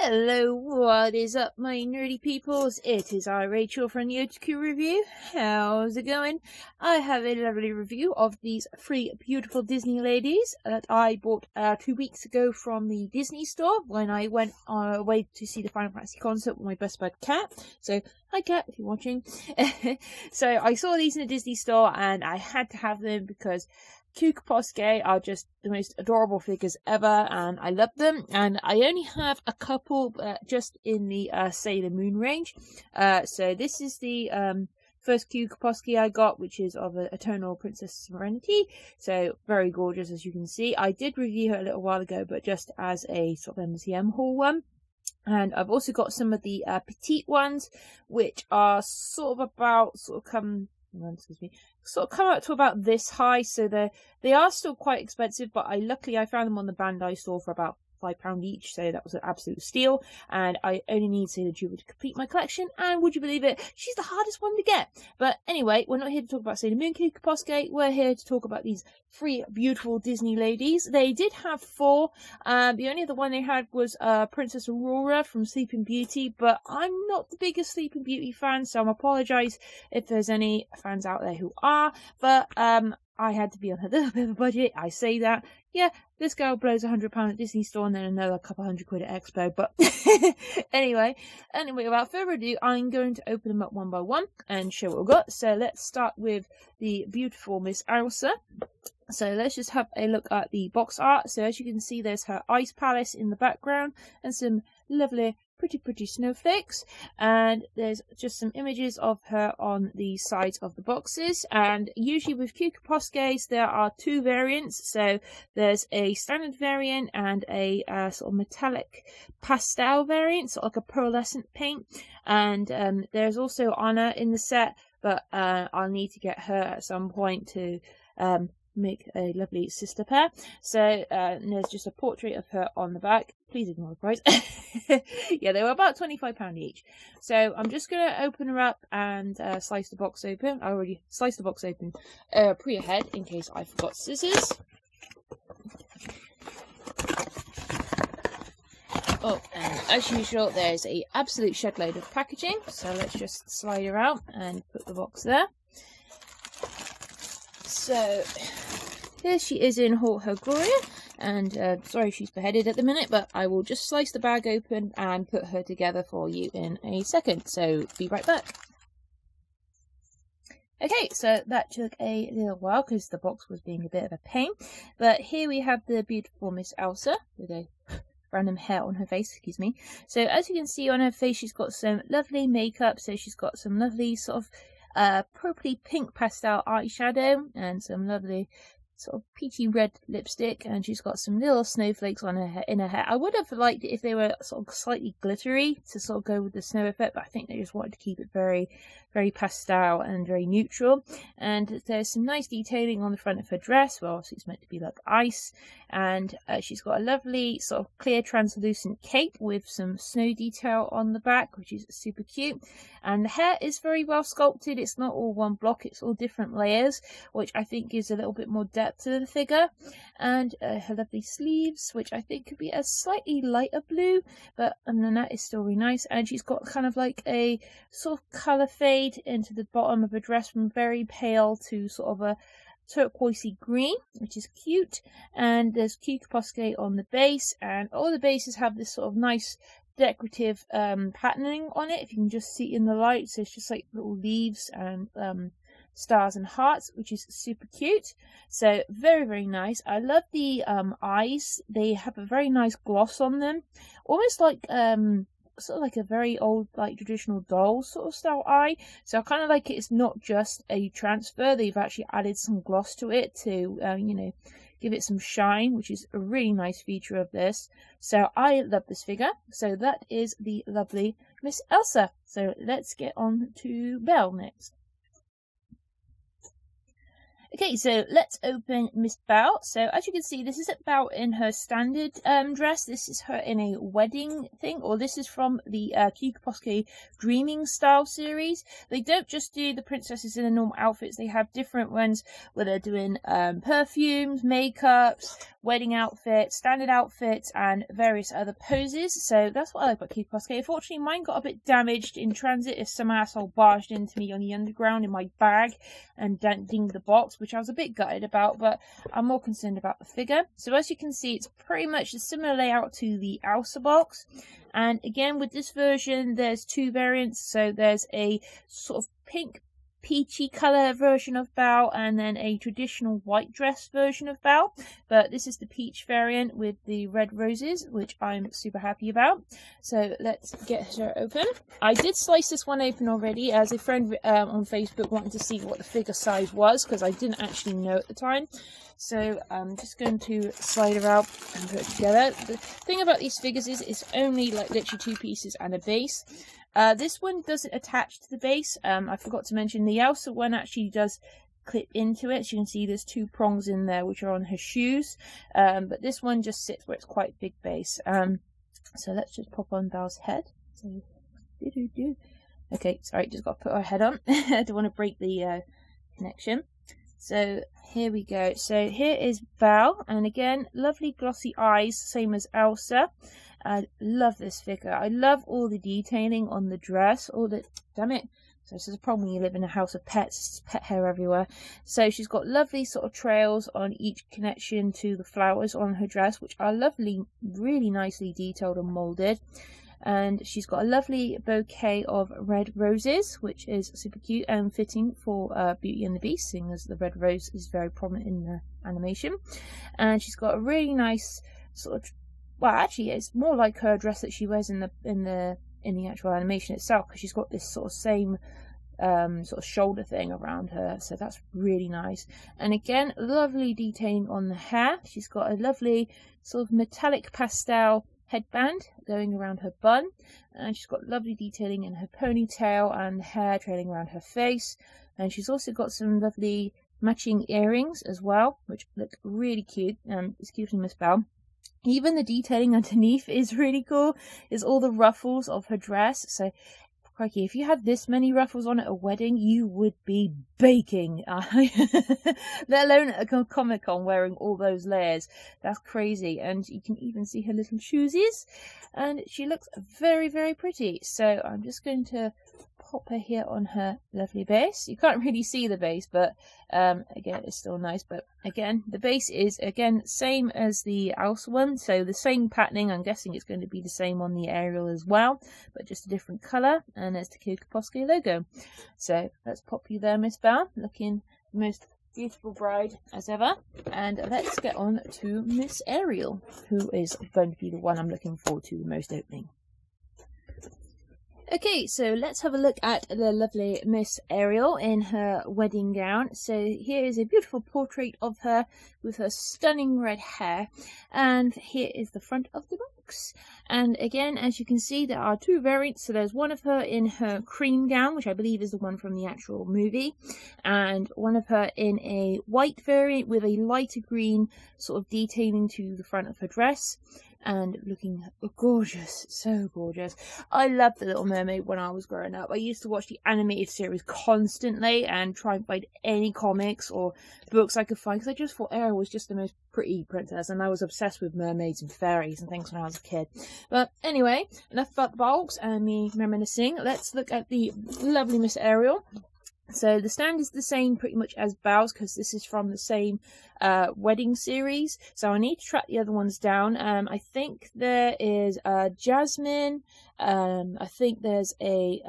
Hello, what is up, my nerdy peoples? It is I, Rachel, from the OTQ Review. How's it going? I have a lovely review of these three beautiful Disney ladies that I bought 2 weeks ago from the Disney store when I went away to see the Final Fantasy concert with my best bud Cat. So, hi Cat, if you're watching. So, I saw these in the Disney store and I had to have them because Qposket are just the most adorable figures ever, and I love them. And I only have a couple just in the Sailor Moon range. So this is the first Qposket I got, which is of Eternal Princess Serenity. So very gorgeous, as you can see. I did review her a little while ago, but just as a sort of MCM haul one. And I've also got some of the petite ones, which are sort of come out to about this high, so they are still quite expensive, but luckily I found them on the Bandai store for about £5 each, so that was an absolute steal. And I only need Sailor Jewel to complete my collection, and would you believe it, she's the hardest one to get. But anyway, we're not here to talk about Sailor Moon Qposket, we're here to talk about these three beautiful Disney ladies. They did have four. The only other one they had was Princess Aurora from Sleeping Beauty, but I'm not the biggest Sleeping Beauty fan, so I apologise if there's any fans out there who are, but I had to be on a little bit of a budget. I say that. Yeah, this girl blows £100 at Disney store and then another couple £100 at Expo. But anyway, without further ado, I'm going to open them up one by one and show what we've got. So let's start with the beautiful Miss Elsa. So let's just have a look at the box art. So as you can see, there's her ice palace in the background and some lovely pretty snowflakes, and there's just some images of her on the sides of the boxes. And usually with Qposkets there are two variants, so there's a standard variant and a sort of metallic pastel variant, sort of like a pearlescent paint. And there's also Anna in the set, but I'll need to get her at some point to make a lovely sister pair. So there's just a portrait of her on the back. Please ignore the price. Yeah, they were about £25 each. So I'm just going to open her up and slice the box open. I already sliced the box open pre-ahead in case I forgot scissors. Oh, and as usual, there's a absolute shed load of packaging. So let's just slide her out and put the box there. So here she is in all her glory, and sorry she's beheaded at the minute, but I will just slice the bag open and put her together for you in a second, so be right back. Okay, so that took a little while because the box was being a bit of a pain, but here we have the beautiful Miss Elsa with a random hair on her face, excuse me. So as you can see on her face, she's got some lovely makeup, so she's got some lovely sort of purpley pink pastel eyeshadow and some lovely sort of peachy red lipstick, and she's got some little snowflakes on her in her hair. I would have liked it if they were sort of slightly glittery to sort of go with the snow effect, but I think they just wanted to keep it very pastel and very neutral. And there's some nice detailing on the front of her dress. Well, obviously it's meant to be like ice, and she's got a lovely sort of clear translucent cape with some snow detail on the back, which is super cute. And the hair is very well sculpted. It's not all one block, it's all different layers, which I think gives a little bit more depth to the figure. And her lovely sleeves, which I think could be a slightly lighter blue, but other than that, it's still really nice. And she's got kind of like a sort of colour fade into the bottom of her dress from very pale to sort of a turquoisey green, which is cute. And there's Qposket on the base, and all the bases have this sort of nice decorative patterning on it, if you can just see in the light. So it's just like little leaves and stars and hearts, which is super cute. So very nice. I love the eyes. They have a very nice gloss on them, almost like sort of like a very old, like traditional doll sort of style eye. So I kind of like it. It's not just a transfer, they've actually added some gloss to it to you know, give it some shine, which is a really nice feature of this. So I love this figure. So that is the lovely Miss Elsa. So let's get on to Belle next. Okay, so let's open Miss Belle. So as you can see, this isn't Belle in her standard dress. This is her in a wedding thing, or this is from the Qposket Dreaming Style series. They don't just do the princesses in the normal outfits. They have different ones where they're doing perfumes, makeups, wedding outfits, standard outfits, and various other poses. So that's what I like about Qposket. Unfortunately, mine got a bit damaged in transit if some asshole barged into me on the underground in my bag and dinged the box, which I was a bit gutted about, but I'm more concerned about the figure. So as you can see, it's pretty much a similar layout to the Elsa box. And again, with this version, there's two variants. So there's a sort of pink peachy colour version of Belle and then a traditional white dress version of Belle, but this is the peach variant with the red roses, which I'm super happy about. So let's get her open. I did slice this one open already, as a friend on Facebook wanted to see what the figure size was, because I didn't actually know at the time. So I'm just going to slide her out and put it together. The thing about these figures is it's only like literally two pieces and a base. This one doesn't attach to the base. I forgot to mention the Elsa one actually does clip into it. As you can see, there's two prongs in there which are on her shoes. But this one just sits where it's quite big base. So let's just pop on Belle's head. So, okay, sorry, just got to put her head on. I don't want to break the connection. So here we go. So here is Belle, and again, lovely glossy eyes, same as Elsa. I love this figure. I love all the detailing on the dress. All the damn it. So this is a problem when you live in a house of pets. It's pet hair everywhere. So she's got lovely sort of trails on each connection to the flowers on her dress, which are lovely, really nicely detailed and molded. And she's got a lovely bouquet of red roses, which is super cute and fitting for Beauty and the Beast, seeing as the red rose is very prominent in the animation. And she's got a really nice sort of, well, actually, it's more like her dress that she wears in the actual animation itself, because she's got this sort of same sort of shoulder thing around her, so that's really nice. And again, lovely detailing on the hair. She's got a lovely sort of metallic pastel headband going around her bun, and she's got lovely detailing in her ponytail and hair trailing around her face. And she's also got some lovely matching earrings as well, which look really cute. Excuse me, Miss Belle. Even the detailing underneath is really cool. Is all the ruffles of her dress. So, crikey, if you had this many ruffles on at a wedding, you would be baking. Let alone at a Comic-Con wearing all those layers. That's crazy. And you can even see her little shoesies. And she looks very, very pretty. So I'm just going to pop her here on her lovely base. You can't really see the base, but again, it's still nice. But again, the base is again same as the Elsa one, so the same patterning. I'm guessing it's going to be the same on the Ariel as well, but just a different colour. And there's the Qposket logo. So let's pop you there, Miss Belle, looking the most beautiful bride as ever. And let's get on to Miss Ariel, who is going to be the one I'm looking forward to the most opening. Okay, so let's have a look at the lovely Miss Ariel in her wedding gown. So here is a beautiful portrait of her with her stunning red hair. And here is the front of the box. And again, as you can see, there are two variants. So there's one of her in her cream gown, which I believe is the one from the actual movie. And one of her in a white variant with a lighter green sort of detailing to the front of her dress. And looking gorgeous, so gorgeous. I loved The Little Mermaid when I was growing up. I used to watch the animated series constantly and try and find any comics or books I could find, because I just thought Ariel was just the most pretty princess, and I was obsessed with mermaids and fairies and things when I was a kid. But anyway, enough about the box and me reminiscing. Let's look at the lovely Miss Ariel. So the stand is the same pretty much as Belle's, because this is from the same wedding series. So I need to track the other ones down. I think there is Jasmine. I think there's a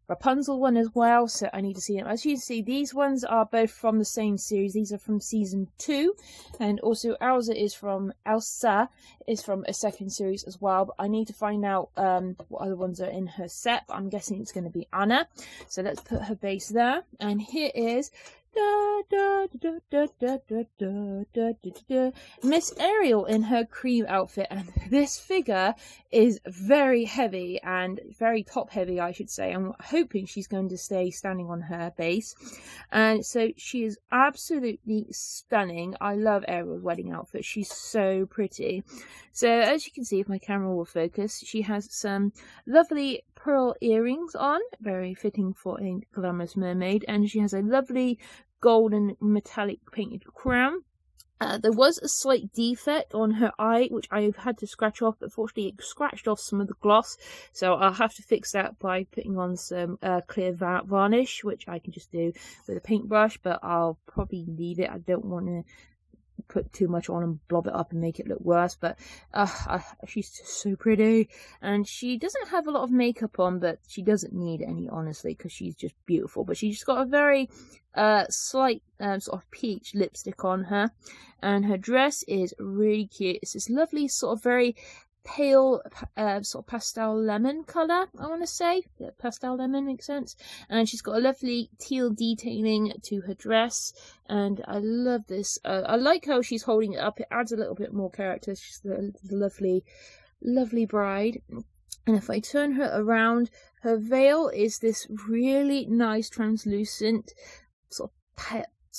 Rapunzel one as well, so I need to see them. As you can see, these ones are both from the same series. These are from season 2, and also Elsa is from a second series as well, but I need to find out what other ones are in her set, but I'm guessing it's going to be Anna. So let's put her base there, and here is Miss Ariel in her cream outfit, and this figure is very heavy and very top heavy, I should say. I'm hoping she's going to stay standing on her base, and so she is absolutely stunning. I love Ariel's wedding outfit. She's so pretty. So as you can see, if my camera will focus, she has some lovely pearl earrings on, very fitting for a glamorous mermaid, and she has a lovely golden metallic painted crown. There was a slight defect on her eye, which I've had to scratch off, but fortunately it scratched off some of the gloss, so I'll have to fix that by putting on some clear varnish, which I can just do with a paintbrush, but I'll probably leave it. I don't want to put too much on and blob it up and make it look worse, but she's just so pretty, and she doesn't have a lot of makeup on, but she doesn't need any, honestly, because she's just beautiful. But she's got a very slight sort of peach lipstick on her, and her dress is really cute. It's this lovely sort of very pale sort of pastel lemon colour, I want to say. Yeah, pastel lemon makes sense. And she's got a lovely teal detailing to her dress, and I love this. I like how she's holding it up. It adds a little bit more character. She's the lovely bride. And if I turn her around, her veil is this really nice translucent sort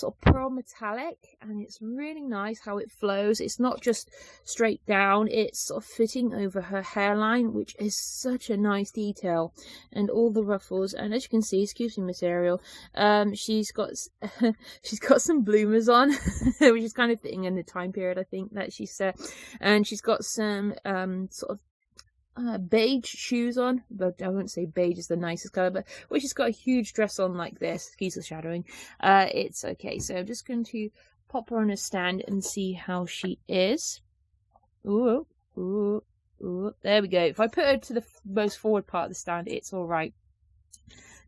of pearl metallic, and it's really nice how it flows. It's not just straight down, it's sort of fitting over her hairline, which is such a nice detail, and all the ruffles. And as you can see, excuse me, Miss Ariel, she's got some bloomers on, which is kind of fitting in the time period, I think, that she's set. And she's got some sort of beige shoes on, but I won't say beige is the nicest colour, but well, she's got a huge dress on like this. Excuse the shadowing. It's okay. So I'm just going to pop her on a stand and see how she is. Ooh, ooh, ooh. There we go. If I put her to the most forward part of the stand, it's all right.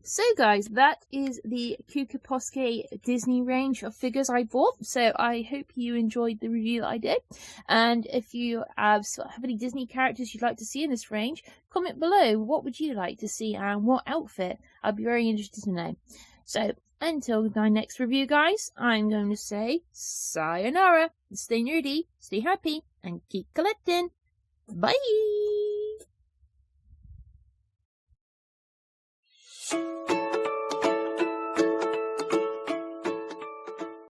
So guys, that is the Qposket Disney range of figures I bought. So I hope you enjoyed the review that I did. And if you have any Disney characters you'd like to see in this range, comment below. What would you like to see and what outfit? I'd be very interested to know. So until my next review, guys, I'm going to say sayonara. Stay nerdy, stay happy, and keep collecting. Bye!